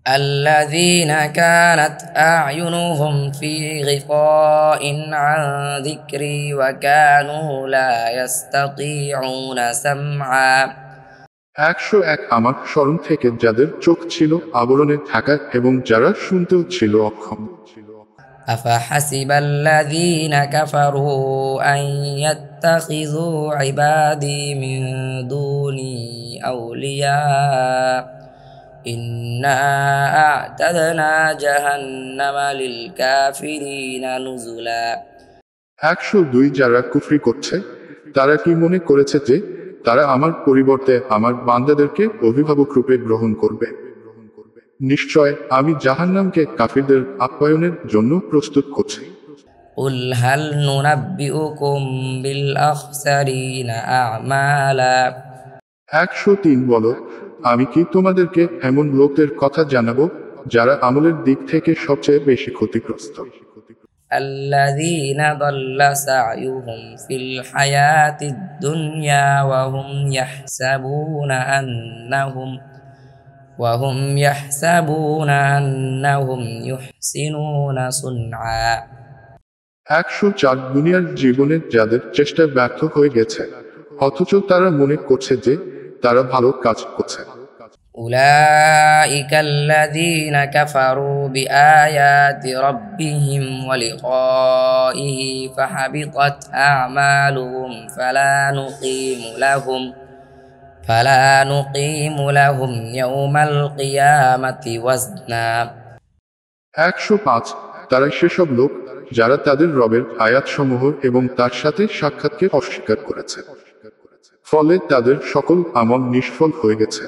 الذين كانت أعينهم في غطاء عن ذكري وكانوا لا يستطيعون سمعا 101 আমার স্মরণ থেকে যাদের চোখ ছিল আবরণে ঢাকা এবং যারা শুনতেও ছিল অক্ষম। أفحسب الذين كفروا أن يتخذوا عبادي من دوني أولياء إنا أعتدنا جهنم للكافرين نزلا 102 যারা কুফরি করছে তারা কি মনে করেছে যে তারা আমার পরিবর্তে আমার বান্দাদেরকে অভিভাবক রূপে গ্রহণ করবে? নিশ্চয় আমি জাহান্নামকে কাফিরদের আপ্যায়নের জন্য প্রস্তুত করছি। قل هل ننبئكم بالأخسرين أعمالا 103 বলো, আমি কি তোমাদেরকে এমন লোকদের কথা জানাবো যারা আমলের দিক থেকে সবচেয়ে বেশি ক্ষতিগ্রস্ত? الذين ضل سعيهم في الحياة الدنيا وهم يحسبون أنهم يحسنون صنعا 104 দুনিয়ার জীবনে যাদের চেষ্টা ব্যর্থ হয়ে গেছে অথচ তারা মনে করছে যে তারা ভালো কাজ করছে। أولئك الذين كفروا بآيات ربهم ولقائه فحبطت أعمالهم فلا نقيم لهم يوم القيامة وزنا 105 তারা সেসব লোক যারা তাদের রবের আয়াতসমূহ এবং তার সাথে সাক্ষাৎকে অস্বীকার করেছে, ফলে তাদের সকল আমল নিষ্ফল হয়ে গেছে।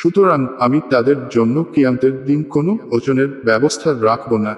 সুতরাং আমি তাদের জন্য কিয়ামতের দিন কোনো ওজনের ব্যবস্থা রাখব না।